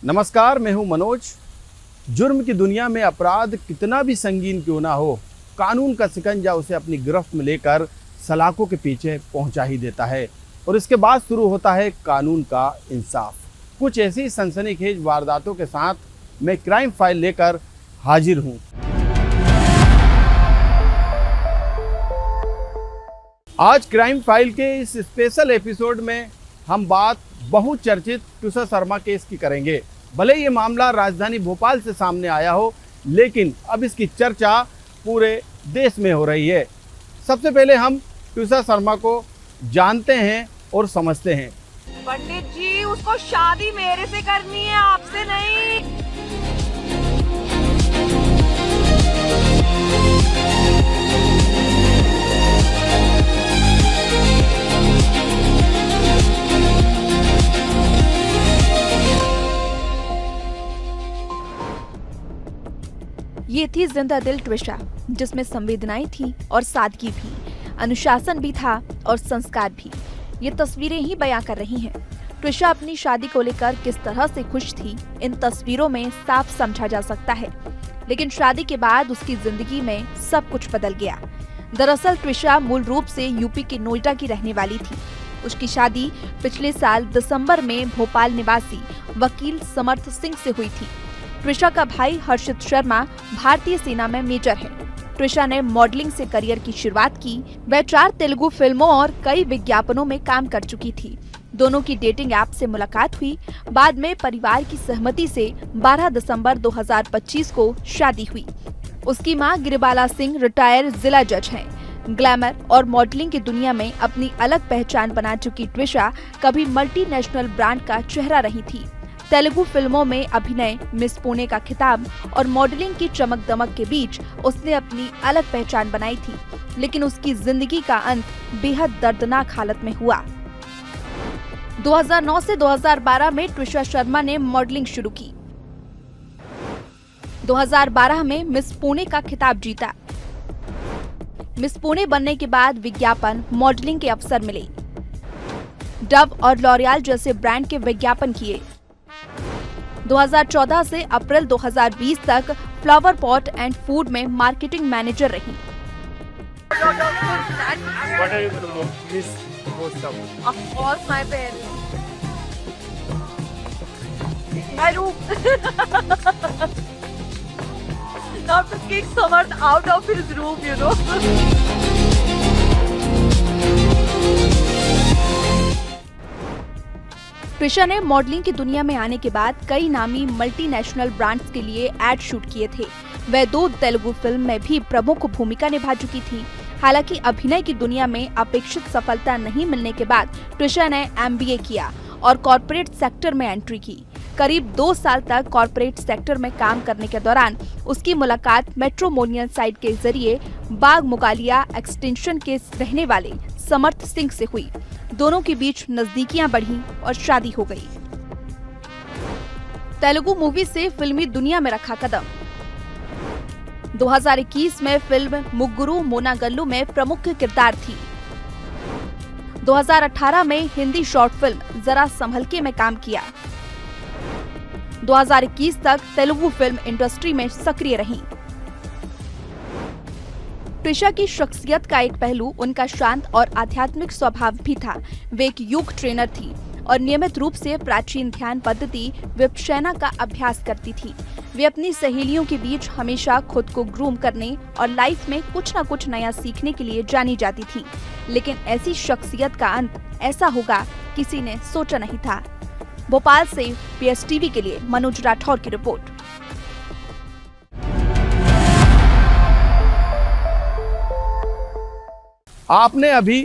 नमस्कार, मैं हूं मनोज। जुर्म की दुनिया में अपराध कितना भी संगीन क्यों ना हो, कानून का शिकंजा उसे अपनी गिरफ्त में लेकर सलाखों के पीछे पहुंचा ही देता है और इसके बाद शुरू होता है कानून का इंसाफ। कुछ ऐसी सनसनीखेज वारदातों के साथ मैं क्राइम फाइल लेकर हाजिर हूं। आज क्राइम फाइल के इस स्पेशल एपिसोड में हम बात बहुचर्चित ट्विशा शर्मा केस की करेंगे। भले ये मामला राजधानी भोपाल से सामने आया हो, लेकिन अब इसकी चर्चा पूरे देश में हो रही है। सबसे पहले हम ट्विशा शर्मा को जानते हैं और समझते हैं। पंडित जी, उसको शादी मेरे से करनी है, आपसे नहीं। ये थी जिंदा दिल ट्विशा, जिसमें संवेदनाएं थी और सादगी भी, अनुशासन भी था और संस्कार भी। ये तस्वीरें ही बयां कर रही हैं। ट्विशा अपनी शादी को लेकर किस तरह से खुश थी, इन तस्वीरों में साफ समझा जा सकता है। लेकिन शादी के बाद उसकी जिंदगी में सब कुछ बदल गया। दरअसल ट्विशा मूल रूप से यूपी के नोएडा की रहने वाली थी। उसकी शादी पिछले साल दिसंबर में भोपाल निवासी वकील समर्थ सिंह से हुई थी। ट्विशा का भाई हर्षित शर्मा भारतीय सेना में मेजर है। ट्विशा ने मॉडलिंग से करियर की शुरुआत की। वह 4 तेलुगु फिल्मों और कई विज्ञापनों में काम कर चुकी थी। दोनों की डेटिंग ऐप से मुलाकात हुई। बाद में परिवार की सहमति से 12 दिसंबर 2025 को शादी हुई। उसकी मां गिरिबाला सिंह रिटायर जिला जज हैं। ग्लैमर और मॉडलिंग की दुनिया में अपनी अलग पहचान बना चुकी ट्विशा कभी मल्टीनेशनल ब्रांड का चेहरा रही थी। तेलुगु फिल्मों में अभिनय, मिस पुणे का खिताब और मॉडलिंग की चमक दमक के बीच उसने अपनी अलग पहचान बनाई थी। लेकिन उसकी जिंदगी का अंत बेहद दर्दनाक हालत में हुआ। 2009 से 2012 में ट्विशा शर्मा ने मॉडलिंग शुरू की। 2012 में मिस पुणे का खिताब जीता। मिस पुणे बनने के बाद विज्ञापन, मॉडलिंग के अवसर मिले। डव और लॉरियल जैसे ब्रांड के विज्ञापन किए। 2014 से अप्रैल 2020 तक फ्लावर पॉट एंड फूड में मार्केटिंग मैनेजर रही। What are you going to do? This stuff. Of course, my parents. My room. Now to kick someone out of his room, you know. Twisha ने modelling की दुनिया में आने के बाद कई नामी मल्टीनेशनल ब्रांड्स के लिए एड शूट किए थे। वह 2 तेलुगु फिल्म में भी प्रमुख भूमिका निभा चुकी थी। हालांकि अभिनय की दुनिया में अपेक्षित सफलता नहीं मिलने के बाद ट्विशा ने MBA किया और कॉर्पोरेट सेक्टर में एंट्री की। करीब 2 साल तक कॉर्पोरेट सेक्टर में काम करने के दौरान उसकी मुलाकात मैट्रिमोनियल साइट के जरिए बाग मुगालिया एक्सटेंशन के रहने वाले समर्थ सिंह से हुई। दोनों के बीच नजदीकियां बढ़ी और शादी हो गई। तेलुगु मूवी से फिल्मी दुनिया में रखा कदम। 2021 में फिल्म मुग्गुरू मोनागल्लू में प्रमुख किरदार थी। 2018 में हिंदी शॉर्ट फिल्म जरा संभल के में काम किया। 2021 तक तेलुगु फिल्म इंडस्ट्री में सक्रिय रही। ट्विशा की शख्सियत का एक पहलू उनका शांत और आध्यात्मिक स्वभाव भी था। वे एक योग ट्रेनर थी और नियमित रूप से प्राचीन ध्यान पद्धति विपश्यना का अभ्यास करती थी। वे अपनी सहेलियों के बीच हमेशा खुद को ग्रूम करने और लाइफ में कुछ न कुछ नया सीखने के लिए जानी जाती थी। लेकिन ऐसी शख्सियत का अंत ऐसा होगा किसी ने सोचा नहीं था। भोपाल से PSTV के लिए मनोज राठौर की रिपोर्ट। आपने अभी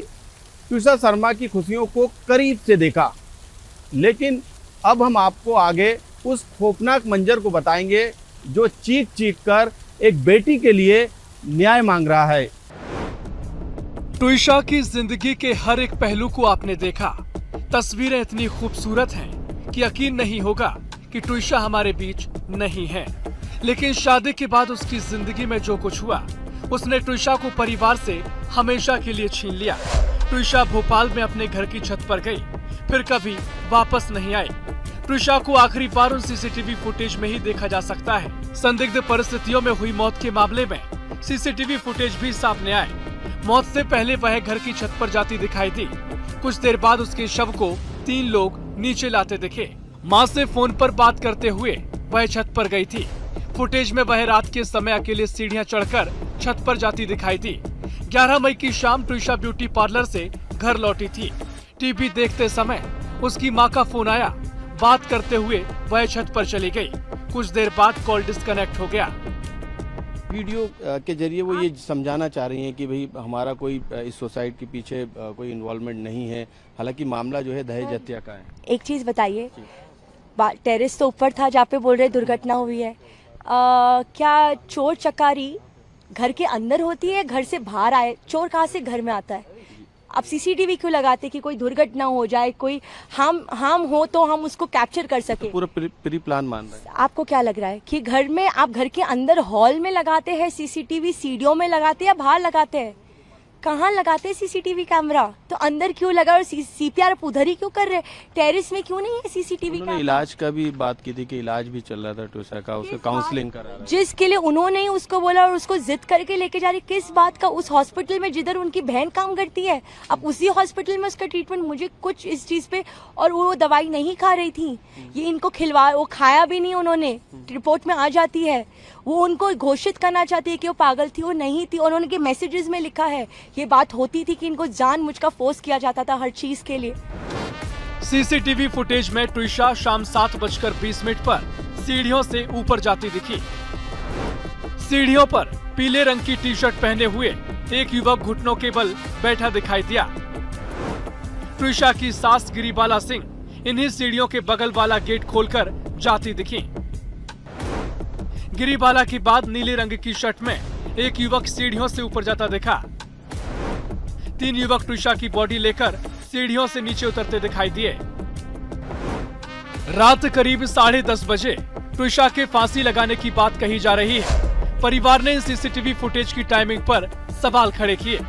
ट्विशा शर्मा की खुशियों को करीब से देखा, लेकिन अब हम आपको आगे उस खौफनाक मंजर को बताएंगे जो चीख चीख कर एक बेटी के लिए न्याय मांग रहा है। ट्विशा की जिंदगी के हर एक पहलू को आपने देखा। तस्वीरें इतनी खूबसूरत हैं कि यकीन नहीं होगा कि ट्विशा हमारे बीच नहीं है। लेकिन शादी के बाद उसकी जिंदगी में जो कुछ हुआ, उसने ट्विशा को परिवार से हमेशा के लिए छीन लिया। ट्विशा भोपाल में अपने घर की छत पर गई, फिर कभी वापस नहीं आई। ट्विशा को आखिरी बार उन सीसीटीवी फुटेज में ही देखा जा सकता है। संदिग्ध परिस्थितियों में हुई मौत के मामले में सीसीटीवी फुटेज भी सामने आए। मौत से पहले वह घर की छत पर जाती दिखाई दी। कुछ देर बाद उसके शव को 3 लोग नीचे लाते दिखे। मां से फोन पर बात करते हुए वह छत पर गई थी। फुटेज में वह रात के समय अकेले सीढ़ियां चढ़कर छत पर जाती दिखाई दी। 11 मई की शाम ट्विशा ब्यूटी पार्लर से घर लौटी थी। टीवी देखते समय उसकी मां का फोन आया। बात करते हुए वह छत पर चली गई। कुछ देर बाद कॉल डिस्कनेक्ट हो गया। वीडियो के जरिए वो ये समझाना चाह रही हैं कि भाई हमारा कोई इस सुसाइड के पीछे कोई इन्वॉल्वमेंट नहीं है। हालांकि मामला जो है दहेज हत्या का है। एक चीज बताइए, टेरेस तो ऊपर था जहाँ पे बोल रहे दुर्घटना हुई है। क्या चोर चकारी घर के अंदर होती है, घर से बाहर आए? चोर कहाँ से घर में आता है? आप सीसीटीवी क्यों लगाते कि कोई दुर्घटना हो जाए, कोई हम हो तो हम उसको कैप्चर कर सके? तो पूरा प्री प्लान मान रहे हैं। आपको क्या लग रहा है कि घर में आप घर के अंदर हॉल में लगाते हैं सीसीटीवी, सीढ़ियों में लगाते हैं या बाहर लगाते हैं? कहाँ लगाते हैं सीसीटीवी कैमरा? तो अंदर क्यों लगा और सीपीआर उधर ही क्यों कर रहे? टेरेस में क्यों नहीं है सीसीटीवी कैमरा? इलाज का भी बात की थी कि इलाज भी चल रहा था ट्विशा का, उसका काउंसलिंग करा रहा। जिसके लिए उन्होंने ही उसको बोला और उसको जिद करके लेके जा रही, किस बात का? उस हॉस्पिटल में जिधर उनकी बहन काम करती है, अब उसी हॉस्पिटल में उसका ट्रीटमेंट। मुझे कुछ इस चीज पे, और वो दवाई नहीं खा रही थी, ये इनको खिलवा, वो खाया भी नहीं उन्होंने, रिपोर्ट में आ जाती है। वो उनको घोषित करना चाहती है कि वो पागल थी, वो नहीं थी। उन्होंने के मैसेजेस में लिखा है ये बात होती थी कि इनको जानबूझकर फोर्स किया जाता था हर चीज के लिए। सीसीटीवी फुटेज में ट्विशा शाम 7:20 पर सीढ़ियों से ऊपर जाती दिखी। सीढ़ियों पर पीले रंग की टी-शर्ट पहने हुए एक युवक घुटनों के बल बैठा दिखाई दिया। ट्विशा की सास गिरिबाला सिंह इन्हीं सीढ़ियों के बगल वाला गेट खोलकर जाती दिखी। गिरिबाला के बाद नीले रंग की शर्ट में एक युवक सीढ़ियों से ऊपर जाता दिखा। 3 युवक ट्विशा की बॉडी लेकर सीढ़ियों से नीचे उतरते दिखाई दिए। रात करीब 10:30 बजे ट्विशा के फांसी लगाने की बात कही जा रही है। परिवार ने सीसीटीवी फुटेज की टाइमिंग पर सवाल खड़े किए।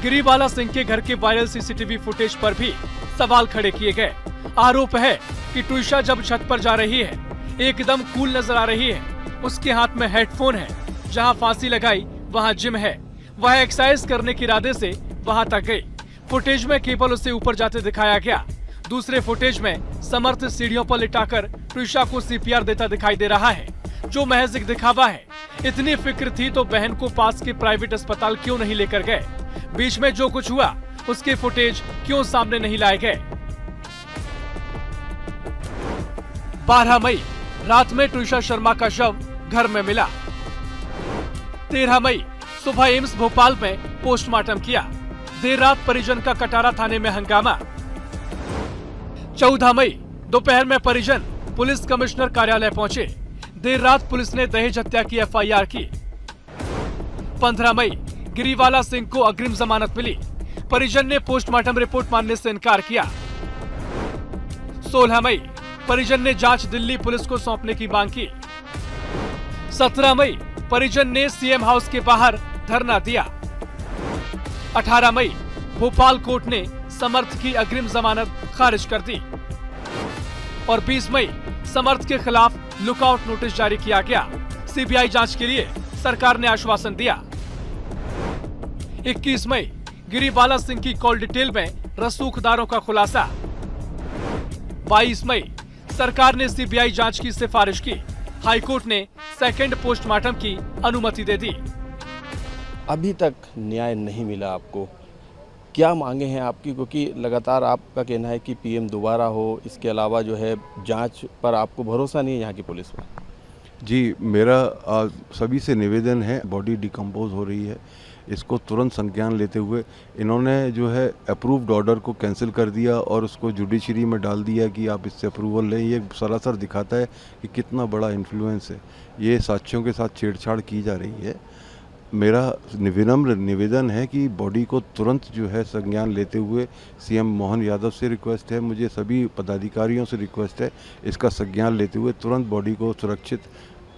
गिरिबाला सिंह के घर के वायरल सीसीटीवी फुटेज पर भी सवाल खड़े किए गए। आरोप है कि ट्विशा जब छत पर जा रही है एकदम कूल नजर आ रही है। उसके हाथ में हेडफोन है। जहां फांसी लगाई वहां जिम है। वह एक्सरसाइज करने के इरादे से वहां तक गई। फुटेज में केवल उसे ऊपर जाते दिखाया गया। दूसरे फुटेज में समर्थ सीढ़ियों पर लिटाकर ट्विशा को सीपीआर देता दिखाई दे रहा है, जो महज एक दिखावा है। इतनी फिक्र थी तो बहन को पास के प्राइवेट अस्पताल क्यों नहीं लेकर गए? बीच में जो कुछ हुआ उसके फुटेज क्यों सामने नहीं लाए गए? 12 मई रात में ट्विशा शर्मा का शव घर में मिला। 13 मई सुबह एम्स भोपाल में पोस्टमार्टम किया। देर रात परिजन का कटारा थाने में हंगामा। 14 मई दोपहर में परिजन पुलिस कमिश्नर कार्यालय पहुंचे। देर रात पुलिस ने दहेज हत्या की एफआईआर की। 15 मई गिरिबाला सिंह को अग्रिम जमानत मिली। परिजन ने पोस्टमार्टम रिपोर्ट मानने से इनकार किया। 16 मई परिजन ने जांच दिल्ली पुलिस को सौंपने की मांग की। 17 मई परिजन ने सीएम हाउस के बाहर धरना दिया। 18 मई भोपाल कोर्ट ने समर्थ की अग्रिम जमानत खारिज कर दी और 20 मई समर्थ के खिलाफ लुकआउट नोटिस जारी किया गया। सीबीआई जांच के लिए सरकार ने आश्वासन दिया। 21 मई गिरिबाला सिंह की कॉल डिटेल में रसूखदारों का खुलासा। 22 मई सरकार ने सीबीआई जांच की सिफारिश की। हाईकोर्ट ने सेकंड पोस्टमार्टम की अनुमति दे दी। अभी तक न्याय नहीं मिला आपको, क्या मांगे हैं आपकी? क्योंकि लगातार आपका कहना है कि पीएम दोबारा हो, इसके अलावा जो है जांच पर आपको भरोसा नहीं है यहाँ की पुलिस पर। जी, मेरा सभी से निवेदन है, बॉडी डिकम्पोज हो रही है, इसको तुरंत संज्ञान लेते हुए इन्होंने जो है अप्रूव्ड ऑर्डर को कैंसिल कर दिया और उसको जुडिशरी में डाल दिया कि आप इससे अप्रूवल लें। ये सरासर दिखाता है कि कितना बड़ा इन्फ्लुएंस है, ये साक्ष्यों के साथ छेड़छाड़ की जा रही है। मेरा विनम्र निवेदन है कि बॉडी को तुरंत जो है संज्ञान लेते हुए सीएम मोहन यादव से रिक्वेस्ट है, मुझे सभी पदाधिकारियों से रिक्वेस्ट है, इसका संज्ञान लेते हुए तुरंत बॉडी को सुरक्षित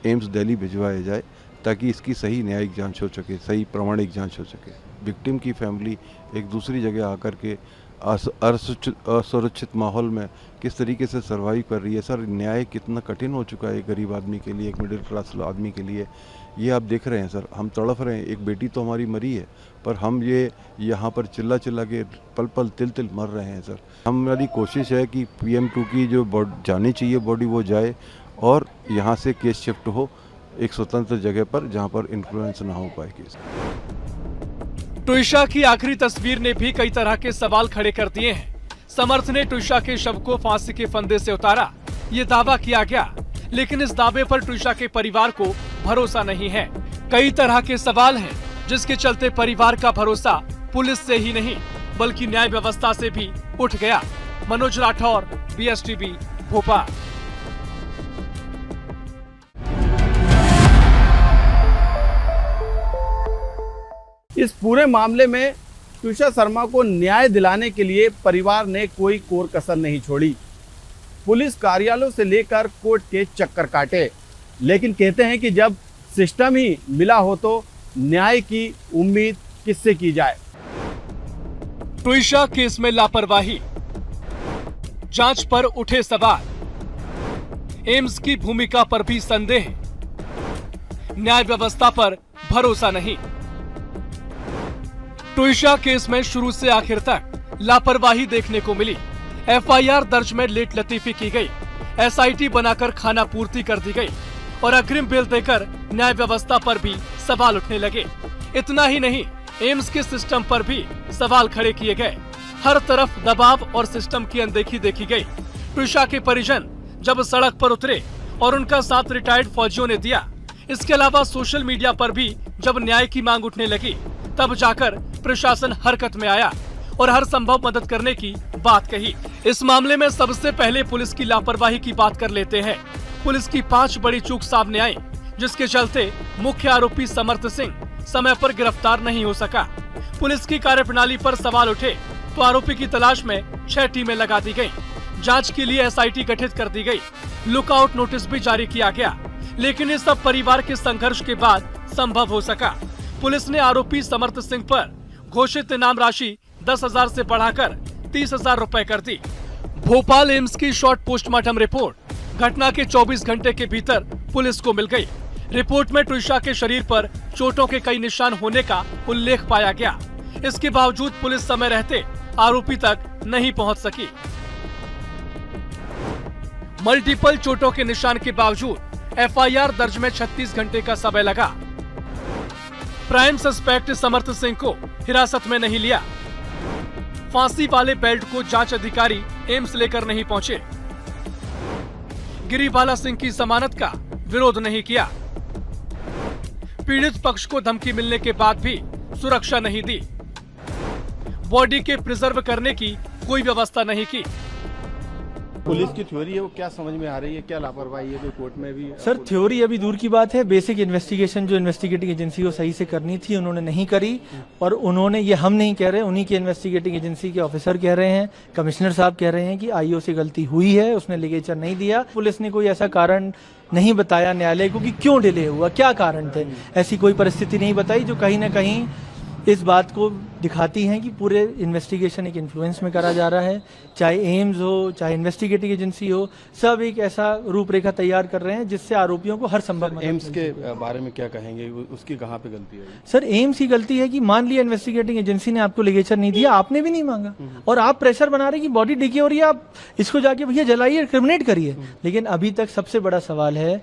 एम्स दिल्ली भिजवाया जाए ताकि इसकी सही न्यायिक जांच हो सके, सही प्रामाणिक जांच हो सके। विक्टिम की फैमिली एक दूसरी जगह आकर के असुरक्षित माहौल में किस तरीके से सर्वाइव कर रही है। सर, न्याय कितना कठिन हो चुका है एक गरीब आदमी के लिए, एक मिडिल क्लास आदमी के लिए। ये आप देख रहे हैं सर, हम तड़फ रहे हैं। एक बेटी तो हमारी मरी है, पर हम ये यहाँ पर चिल्ला चिल्ला के पल पल तिल तिल मर रहे हैं सर। हमारी कोशिश है कि PM2 की जो जानी चाहिए बॉडी वो जाए और यहाँ से केस शिफ्ट हो एक स्वतंत्र जगह पर जहाँ पर इन्फ्लुएंस ना हो पाए केस। ट्विशा की आखिरी तस्वीर ने भी कई तरह के सवाल खड़े कर दिए हैं। समर्थ ने ट्विशा के शव को फांसी के फंदे से उतारा, ये दावा किया गया, लेकिन इस दावे पर ट्विशा के परिवार को भरोसा नहीं है। कई तरह के सवाल हैं, जिसके चलते परिवार का भरोसा पुलिस से ही नहीं बल्कि न्याय व्यवस्था से भी उठ गया। मनोज राठौर, BSTV, भोपाल। इस पूरे मामले में ट्विशा शर्मा को न्याय दिलाने के लिए परिवार ने कोई कोर कसर नहीं छोड़ी। पुलिस कार्यालयों से लेकर कोर्ट के चक्कर काटे, लेकिन कहते हैं कि जब सिस्टम ही मिला हो तो न्याय की उम्मीद किससे की जाए। ट्विशा केस में लापरवाही, जांच पर उठे सवाल, एम्स की भूमिका पर भी संदेह, न्याय व्यवस्था पर भरोसा नहीं। ट्विशा केस में शुरू से आखिर तक लापरवाही देखने को मिली। FIR दर्ज में लेट लतीफी की गई, SIT बनाकर खाना पूर्ति कर दी गई और अग्रिम बिल देकर न्याय व्यवस्था पर भी सवाल उठने लगे। इतना ही नहीं, एम्स के सिस्टम पर भी सवाल खड़े किए गए। हर तरफ दबाव और सिस्टम की अनदेखी देखी गई। ट्विशा के परिजन जब सड़क पर उतरे और उनका साथ रिटायर्ड फौजियों ने दिया, इसके अलावा सोशल मीडिया पर भी जब न्याय की मांग उठने लगी, तब जाकर प्रशासन हरकत में आया और हर संभव मदद करने की बात कही। इस मामले में सबसे पहले पुलिस की लापरवाही की बात कर लेते हैं। पुलिस की 5 बड़ी चूक सामने आई, जिसके चलते मुख्य आरोपी समर्थ सिंह समय पर गिरफ्तार नहीं हो सका। पुलिस की कार्यप्रणाली पर सवाल उठे तो आरोपी की तलाश में 6 टीमें लगा दी गयी। जांच के लिए SIT गठित कर दी गई। लुकआउट नोटिस भी जारी किया गया, लेकिन ये सब परिवार के संघर्ष के बाद संभव हो सका। पुलिस ने आरोपी समर्थ सिंह पर घोषित इनाम राशि 10,000 से बढ़ाकर 30,000 रुपए कर दी। भोपाल एम्स की शॉर्ट पोस्टमार्टम रिपोर्ट घटना के 24 घंटे के भीतर पुलिस को मिल गई। रिपोर्ट में ट्विशा के शरीर पर चोटों के कई निशान होने का उल्लेख पाया गया। इसके बावजूद पुलिस समय रहते आरोपी तक नहीं पहुंच सकी। मल्टीपल चोटों के निशान के बावजूद FIR दर्ज में 36 घंटे का समय लगा। प्राइम सस्पेक्ट समर्थ सिंह को हिरासत में नहीं लिया। फांसी वाले बेल्ट को जांच अधिकारी एम्स लेकर नहीं पहुंचे। गिरिबाला सिंह की जमानत का विरोध नहीं किया। पीड़ित पक्ष को धमकी मिलने के बाद भी सुरक्षा नहीं दी। बॉडी के प्रिजर्व करने की कोई व्यवस्था नहीं की। पुलिस की थ्योरी है वो क्या समझ में आ रही है, क्या लापरवाही है जो कोर्ट में भी? सर, थ्योरी अभी दूर की बात है। बेसिक इन्वेस्टिगेशन जो इन्वेस्टिगेटिंग एजेंसी को सही से करनी थी उन्होंने नहीं करी, और उन्होंने, ये हम नहीं कह रहे, उन्हीं के इन्वेस्टिगेटिंग एजेंसी के ऑफिसर कह रहे हैं, कमिश्नर साहब कह रहे हैं कि IO से गलती हुई है, उसने लिगेचर नहीं दिया। पुलिस ने कोई ऐसा कारण नहीं बताया न्यायालय को कि क्यों डिले हुआ, क्या कारण थे। ऐसी कोई परिस्थिति नहीं बताई जो कहीं ना कहीं इस बात को दिखाती हैं कि पूरे इन्वेस्टिगेशन एक इन्फ्लुएंस में करा जा रहा है। चाहे एम्स हो, चाहे इन्वेस्टिगेटिंग एजेंसी हो, सब एक ऐसा रूपरेखा तैयार कर रहे हैं जिससे आरोपियों को हर संभव मदद एम्स के बारे में क्या कहेंगे, उसकी कहाँ पे गलती है? सर, एम्स की गलती है कि मान लिया इन्वेस्टिगेटिंग एजेंसी ने आपको लिगेचर नहीं दिया, आपने भी नहीं मांगा, और आप प्रेशर बना रहे कि बॉडी डिके हो रही है, आप इसको जाके भैया जलाइए, क्रिमिनेट करिए। लेकिन अभी तक सबसे बड़ा सवाल है,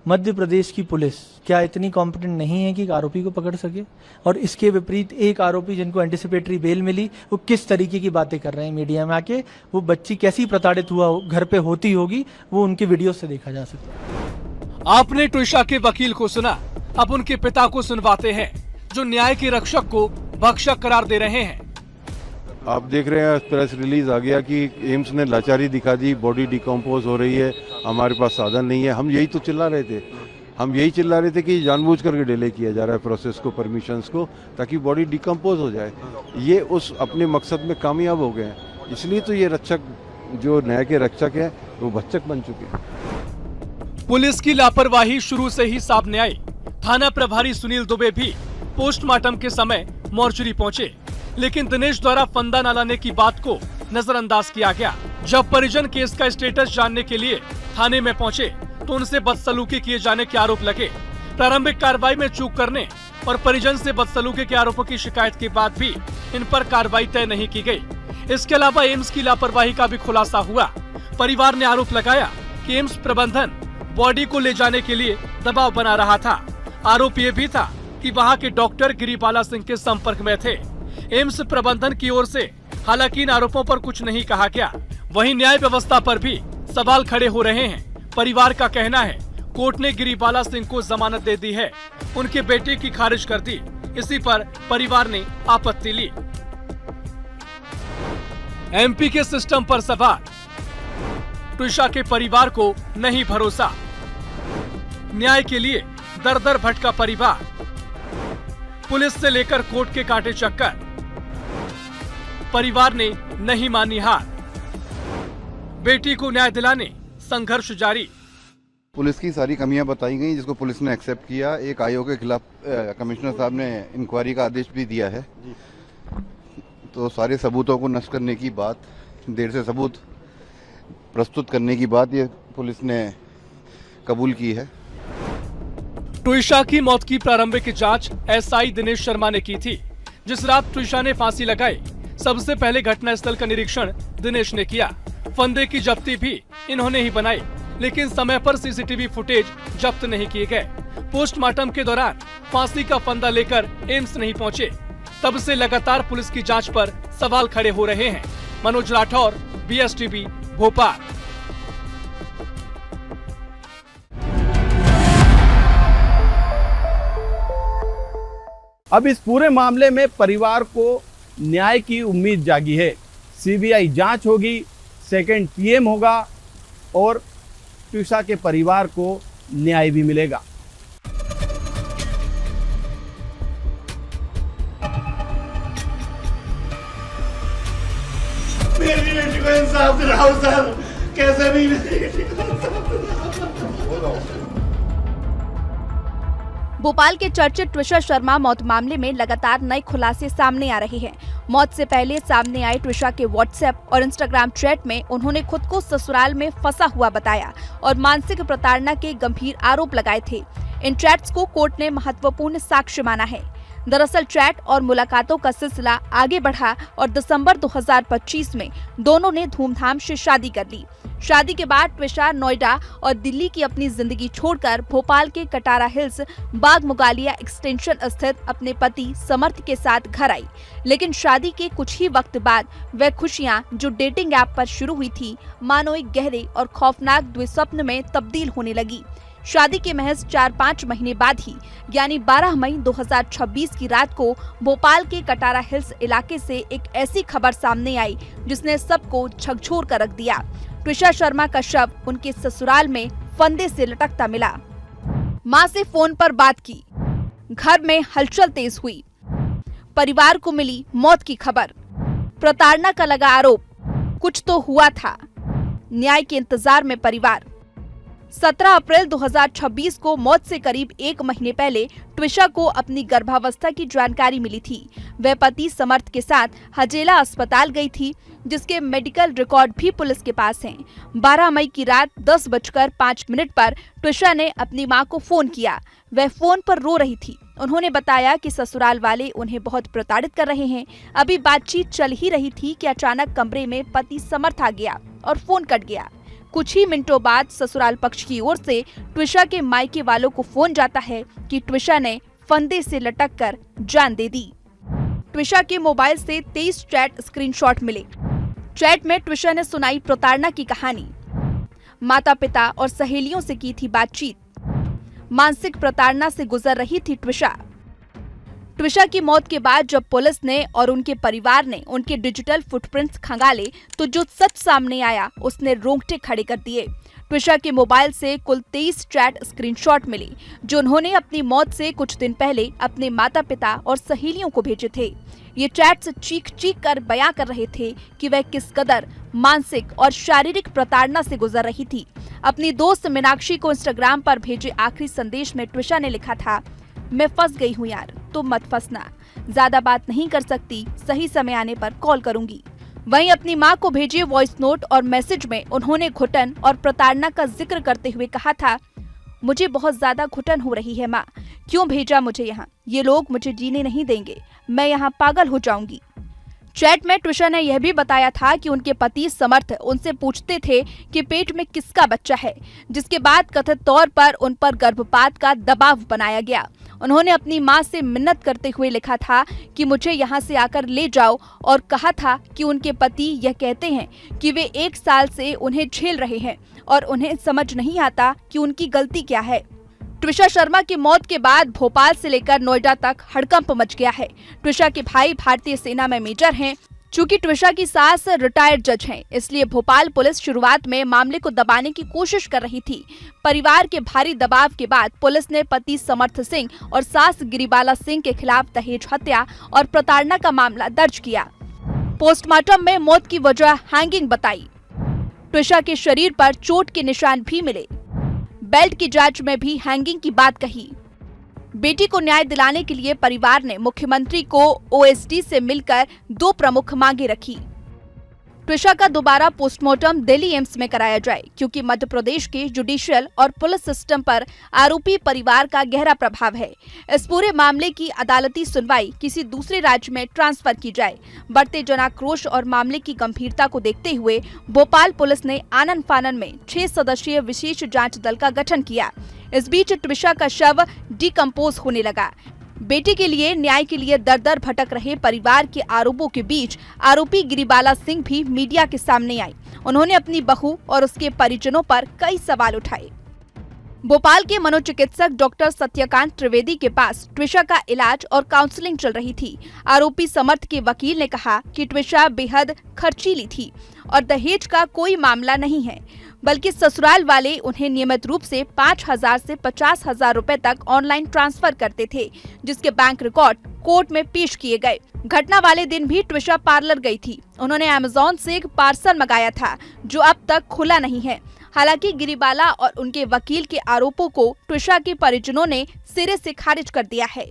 मध्य प्रदेश की पुलिस क्या इतनी कॉम्पिटेंट नहीं है कि एक आरोपी को पकड़ सके? और इसके विपरीत एक आरोपी जिनको एंटिसिपेटरी बेल मिली, वो किस तरीके की बातें कर रहे हैं मीडिया में आके। वो बच्ची कैसी प्रताड़ित हुआ घर पे होती होगी, वो उनके वीडियो से देखा जा सकता है। आपने ट्विशा के वकील को सुना, अब उनके पिता को सुनवाते हैं, जो न्याय के रक्षक को भक्षक करार दे रहे हैं। आप देख रहे हैं प्रेस रिलीज आ गया कि एम्स ने लाचारी दिखा दी, बॉडी डिकम्पोज हो रही है, हमारे पास साधन नहीं है। हम यही तो चिल्ला रहे थे, हम यही चिल्ला रहे थे कि जानबूझ करके डिले किया जा रहा है प्रोसेस को, परमिशंस को, ताकि बॉडी डिकम्पोज हो जाए। ये उस अपने मकसद में कामयाब हो गए हैं। इसलिए तो ये रक्षक, जो न्याय के रक्षक हैं, वो भक्षक बन चुके हैं। पुलिस की लापरवाही शुरू से ही सामने आई। थाना प्रभारी सुनील दुबे भी पोस्टमार्टम के समय मोर्चरी पहुंचे, लेकिन दिनेश द्वारा फंदा न लाने की बात को नजरअंदाज किया गया। जब परिजन केस का स्टेटस जानने के लिए थाने में पहुंचे तो उनसे बदसलूकी किए जाने के आरोप लगे। प्रारंभिक कार्रवाई में चूक करने और परिजन से बदसलूकी के आरोपों की शिकायत के बाद भी इन पर कार्रवाई तय नहीं की गई। इसके अलावा एम्स की लापरवाही का भी खुलासा हुआ। परिवार ने आरोप लगाया कि एम्स प्रबंधन बॉडी को ले जाने के लिए दबाव बना रहा था। आरोप ये भी था कि वहां के डॉक्टर गिरिबाला सिंह के संपर्क में थे। एम्स प्रबंधन की ओर से हालांकि इन आरोपों पर कुछ नहीं कहा गया। वहीं न्याय व्यवस्था पर भी सवाल खड़े हो रहे हैं। परिवार का कहना है कोर्ट ने गिरिबाला सिंह को जमानत दे दी है, उनके बेटे की खारिज कर दी। इसी पर परिवार ने आपत्ति ली। एमपी के सिस्टम पर सवाल, ट्विशा के परिवार को नहीं भरोसा। न्याय के लिए दर दर भटका परिवार, पुलिस से लेकर कोर्ट के काटे चक्कर। परिवार ने नहीं मानी हार, बेटी को न्याय दिलाने संघर्ष जारी। पुलिस की सारी कमियां बताई गई जिसको पुलिस ने एक्सेप्ट किया। एक आयोग के खिलाफ कमिश्नर साहब ने इंक्वायरी का आदेश भी दिया है। तो सारे सबूतों को नष्ट करने की बात, देर से सबूत प्रस्तुत करने की बात ये पुलिस ने कबूल की है। ट्विशा की मौत की प्रारंभिक जांच एसआई दिनेश शर्मा ने की थी। जिस रात ट्विशा ने फांसी लगाई, सबसे पहले घटनास्थल का निरीक्षण दिनेश ने किया। फंदे की जब्ती भी इन्होंने ही बनाई, लेकिन समय पर सीसीटीवी फुटेज जब्त नहीं किए गए। पोस्टमार्टम के दौरान फांसी का फंदा लेकर एम्स नहीं पहुंचे। तब से लगातार पुलिस की जांच पर सवाल खड़े हो रहे हैं। मनोज राठौर, BSTV, भोपाल। अब इस पूरे मामले में परिवार को न्याय की उम्मीद जागी है। CBI जांच होगी, सेकंड PM होगा और ट्विशा के परिवार को न्याय भी मिलेगा। मेरी बेटी को इंसाफ दिलाओ सर, कैसे भी मेरी बेटी को इंसाफ दिलाओ। भोपाल के चर्चित ट्विशा शर्मा मौत मामले में लगातार नए खुलासे सामने आ रहे हैं। मौत से पहले सामने आए ट्विशा के व्हाट्सएप और इंस्टाग्राम चैट में उन्होंने खुद को ससुराल में फंसा हुआ बताया और मानसिक प्रताड़ना के गंभीर आरोप लगाए थे। इन चैट्स को कोर्ट ने महत्वपूर्ण साक्ष्य माना है। दरअसल चैट और मुलाकातों का सिलसिला आगे बढ़ा और दिसंबर 2025 में दोनों ने धूमधाम से शादी कर ली। शादी के बाद ट्विशा नोएडा और दिल्ली की अपनी जिंदगी छोड़कर भोपाल के कटारा हिल्स बाग मुगालिया एक्सटेंशन स्थित अपने पति समर्थ के साथ घर आई। लेकिन शादी के कुछ ही वक्त बाद वह खुशियां जो डेटिंग ऐप पर शुरू हुई थी, मानो एक गहरे और खौफनाक द्विस्वप्न में तब्दील होने लगी। शादी के महज 4-5 महीने बाद ही यानी 12 मई 2026 की रात को भोपाल के कटारा हिल्स इलाके से एक ऐसी खबर सामने आई जिसने सबको झकझोर कर रख दिया। ट्विशा शर्मा का शव उनके ससुराल में फंदे से लटकता मिला। मां से फोन पर बात की, घर में हलचल तेज हुई। परिवार को मिली मौत की खबर, प्रताड़ना का लगा आरोप, कुछ तो हुआ था। न्याय के इंतजार में परिवार। 17 अप्रैल 2026 को मौत से करीब 1 महीने पहले ट्विशा को अपनी गर्भावस्था की जानकारी मिली थी। वह पति समर्थ के साथ हजेला अस्पताल गई थी, जिसके मेडिकल रिकॉर्ड भी पुलिस के पास हैं। 12 मई की रात 10:05 पर ट्विशा ने अपनी मां को फोन किया। वह फोन पर रो रही थी। उन्होंने बताया कि ससुराल वाले उन्हें बहुत प्रताड़ित कर रहे हैं। अभी बातचीत चल ही रही थी कि अचानक कमरे में पति समर्थ आ गया और फोन कट गया। कुछ ही मिनटों बाद ससुराल पक्ष की ओर से ट्विशा के मायके वालों को फोन जाता है कि ट्विशा ने फंदे से लटककर जान दे दी। ट्विशा के मोबाइल से 23 चैट स्क्रीनशॉट मिले। चैट में ट्विशा ने सुनाई प्रताड़ना की कहानी, माता पिता और सहेलियों से की थी बातचीत। मानसिक प्रताड़ना से गुजर रही थी ट्विशा। ट्विशा की मौत के बाद जब पुलिस ने और उनके परिवार ने उनके डिजिटल फुटप्रिंट्स खंगाले तो जो सच सामने आया उसने रोंगटे खड़े कर दिए। ट्विशा के मोबाइल से कुल 23 चैट स्क्रीनशॉट मिले जो उन्होंने अपनी मौत से कुछ दिन पहले अपने माता पिता और सहेलियों को भेजे थे। ये चैट्स चीख चीख कर बयां कर रहे थे कि वह किस कदर मानसिक और शारीरिक प्रताड़ना से गुजर रही थी। अपनी दोस्त मीनाक्षी को इंस्टाग्राम पर भेजे आखिरी संदेश में ट्विशा ने लिखा था, मैं फंस गई हूँ यार, तो मत फंसना, ज्यादा बात नहीं कर सकती, सही समय आने पर कॉल करूंगी। वहीं अपनी मां को भेजे वॉइस नोट और मैसेज में उन्होंने घुटन और प्रताड़ना का जिक्र करते हुए कहा था, मुझे बहुत ज्यादा घुटन हो रही है माँ, क्यों भेजा मुझे यहाँ, ये लोग मुझे जीने नहीं देंगे, मैं यहाँ पागल हो जाऊंगी। चैट में ट्विशा ने यह भी बताया था कि उनके पति समर्थ उनसे पूछते थे कि पेट में किसका बच्चा है, जिसके बाद कथित तौर पर उन पर गर्भपात का दबाव बनाया गया। उन्होंने अपनी मां से मिन्नत करते हुए लिखा था कि मुझे यहां से आकर ले जाओ और कहा था कि उनके पति यह कहते हैं कि वे 1 साल से उन्हें झेल रहे हैं और उन्हें समझ नहीं आता कि उनकी गलती क्या है। ट्विशा शर्मा की मौत के बाद भोपाल से लेकर नोएडा तक हड़कंप मच गया है। ट्विशा के भाई भारतीय सेना में मेजर हैं। चूंकि ट्विशा की सास रिटायर्ड जज हैं, इसलिए भोपाल पुलिस शुरुआत में मामले को दबाने की कोशिश कर रही थी। परिवार के भारी दबाव के बाद पुलिस ने पति समर्थ सिंह और सास गिरिबाला सिंह के खिलाफ दहेज हत्या और प्रताड़ना का मामला दर्ज किया। पोस्टमार्टम में मौत की वजह हैंगिंग बताई। ट्विशा के शरीर पर चोट के निशान भी मिले। बेल्ट की जांच में भी हैंगिंग की बात कही। बेटी को न्याय दिलाने के लिए परिवार ने मुख्यमंत्री को ओएसडी से मिलकर 2 प्रमुख मांगे रखी। ट्विशा का दोबारा पोस्टमार्टम दिल्ली एम्स में कराया जाए, क्योंकि मध्य प्रदेश के जुडिशियल और पुलिस सिस्टम पर आरोपी परिवार का गहरा प्रभाव है। इस पूरे मामले की अदालती सुनवाई किसी दूसरे राज्य में ट्रांसफर की जाए। बढ़ते जनाक्रोश और मामले की गंभीरता को देखते हुए भोपाल पुलिस ने आनन फानन में 6 सदस्यीय विशेष जांच दल का गठन किया। इस बीच ट्विशा का शव डिकम्पोज होने लगा। बेटी के लिए न्याय के लिए दर दर भटक रहे परिवार के आरोपों के बीच आरोपी गिरिबाला सिंह भी मीडिया के सामने आई। उन्होंने अपनी बहू और उसके परिजनों पर कई सवाल उठाए। भोपाल के मनोचिकित्सक डॉक्टर सत्यकांत त्रिवेदी के पास ट्विशा का इलाज और काउंसलिंग चल रही थी। आरोपी समर्थ के वकील ने कहा कि ट्विशा बेहद खर्चीली थी और दहेज का कोई मामला नहीं है, बल्कि ससुराल वाले उन्हें नियमित रूप से 5,000 से 50,000 रुपए तक ऑनलाइन ट्रांसफर करते थे, जिसके बैंक रिकॉर्ड कोर्ट में पेश किए गए। घटना वाले दिन भी ट्विशा पार्लर गई थी। उन्होंने अमेज़न से एक पार्सल मंगाया था, जो अब तक खुला नहीं है। हालांकि गिरिबाला और उनके वकील के आरोपों को ट्विशा के परिजनों ने सिरे से खारिज कर दिया है।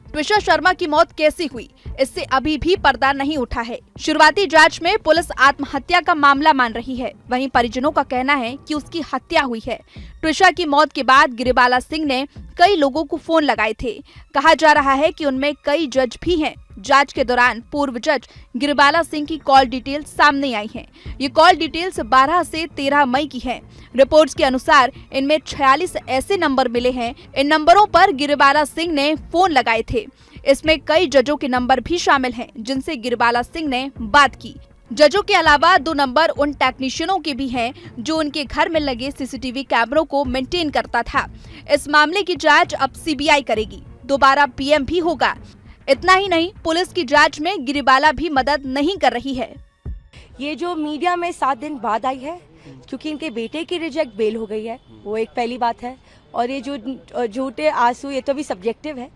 ट्विशा शर्मा की मौत कैसे हुई, इससे अभी भी पर्दा नहीं उठा है। शुरुआती जांच में पुलिस आत्महत्या का मामला मान रही है। वहीं परिजनों का कहना है कि उसकी हत्या हुई है। ट्विशा की मौत के बाद गिरिबाला सिंह ने कई लोगों को फोन लगाए थे। कहा जा रहा है कि उनमें कई जज भी हैं। जांच के दौरान पूर्व जज गिरिबाला सिंह की कॉल डिटेल सामने आई हैं। ये कॉल डिटेल्स 12 से 13 मई की हैं। रिपोर्ट्स के अनुसार इनमें 46 ऐसे नंबर मिले हैं। इन नंबरों पर गिरिबाला सिंह ने फोन लगाए थे। इसमें कई जजों के नंबर भी शामिल हैं, जिनसे गिरिबाला सिंह ने बात की। जजों के अलावा 2 नंबर उन टेक्नीशियनों के भी हैं जो उनके घर में लगे सीसीटीवी कैमरों को मेंटेन करता था। इस मामले की जांच अब सीबीआई करेगी। दोबारा पीएम भी होगा। इतना ही नहीं, पुलिस की जांच में गिरिबाला भी मदद नहीं कर रही है। ये जो मीडिया में 7 दिन बाद आई है, क्योंकि इनके बेटे की रिजेक्ट बेल हो गई है, वो एक पहली बात है। और ये जो झूठे आंसू, ये तो भी सब्जेक्टिव है,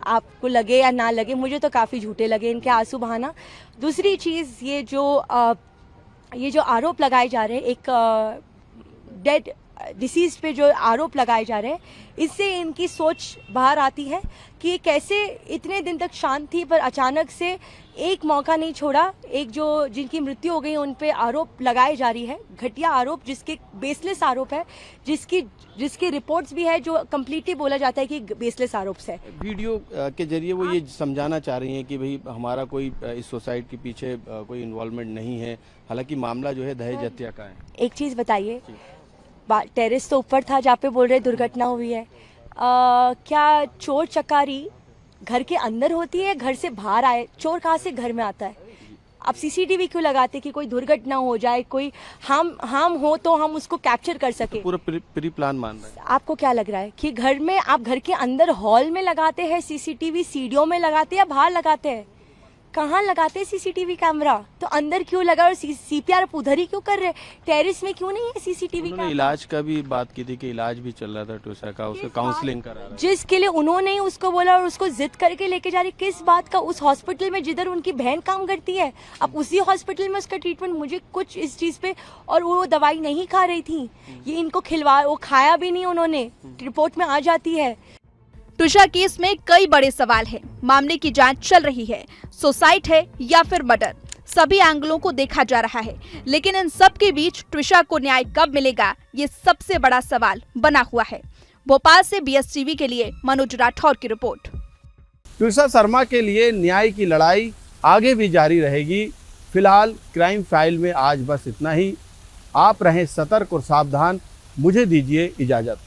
आपको लगे या ना लगे, मुझे तो काफ़ी झूठे लगे इनके आंसू बहाना। दूसरी चीज़, ये जो आरोप लगाए जा रहे हैं, एक डेड डिसीज पे जो आरोप लगाए जा रहे हैं, इससे इनकी सोच बाहर आती है कि कैसे इतने दिन तक शांत थी, पर अचानक से एक मौका नहीं छोड़ा। एक जो जिनकी मृत्यु हो गई उन पे आरोप लगाए जा रही है, घटिया आरोप, जिसके बेसलेस आरोप है, जिसकी रिपोर्ट्स भी है, जो कम्प्लीटली बोला जाता है कि बेसलेस आरोप है। वीडियो के जरिए वो ये समझाना चाह रही हैं कि भाई हमारा कोई इस सुसाइड के पीछे कोई इन्वॉल्वमेंट नहीं है, हालांकि मामला जो है दहेज हत्या का है। एक चीज़ बताइए, टेरेस तो ऊपर था जहाँ पे बोल रहे दुर्घटना हुई है, क्या चोर चकारी घर के अंदर होती है, घर से बाहर आए? चोर कहाँ से घर में आता है? आप सीसीटीवी क्यों लगाते कि कोई दुर्घटना हो जाए, कोई हम हो तो हम उसको कैप्चर कर सके? पूरा प्री प्लान मान रहे हैं। आपको क्या लग रहा है कि घर में, आप घर के अंदर हॉल में लगाते हैं सीसीटीवी, सीढ़ियों में लगाते हैं या बाहर लगाते हैं? कहाँ लगाते हैं सीसीटीवी कैमरा? तो अंदर क्यों लगा और सीपीआर उधर ही क्यों कर रहे? टेरेस में क्यों नहीं है सीसीटीवी कैमरा? इलाज का भी बात की थी कि इलाज भी चल रहा था ट्विशा का, उसका काउंसलिंग करा रहा है। जिसके लिए उन्होंने ही उसको बोला और उसको जिद करके लेके जा रही, किस बात का? उस हॉस्पिटल में जिधर उनकी बहन काम करती है, अब उसी हॉस्पिटल में उसका ट्रीटमेंट, मुझे कुछ इस चीज पे, और वो दवाई नहीं खा रही थी, ये इनको खिलवा, वो खाया भी नहीं उन्होंने, रिपोर्ट में आ जाती है। ट्विशा केस में कई बड़े सवाल हैं। मामले की जांच चल रही है। सुसाइड है या फिर मर्डर, सभी एंगलों को देखा जा रहा है। लेकिन इन सब के बीच ट्विशा को न्याय कब मिलेगा, ये सबसे बड़ा सवाल बना हुआ है। भोपाल से BSTV के लिए मनोज राठौर की रिपोर्ट। ट्विशा शर्मा के लिए न्याय की लड़ाई आगे भी जारी रहेगी। फिलहाल क्राइम फाइल में आज बस इतना ही। आप रहें सतर्क और सावधान। मुझे दीजिए इजाजत।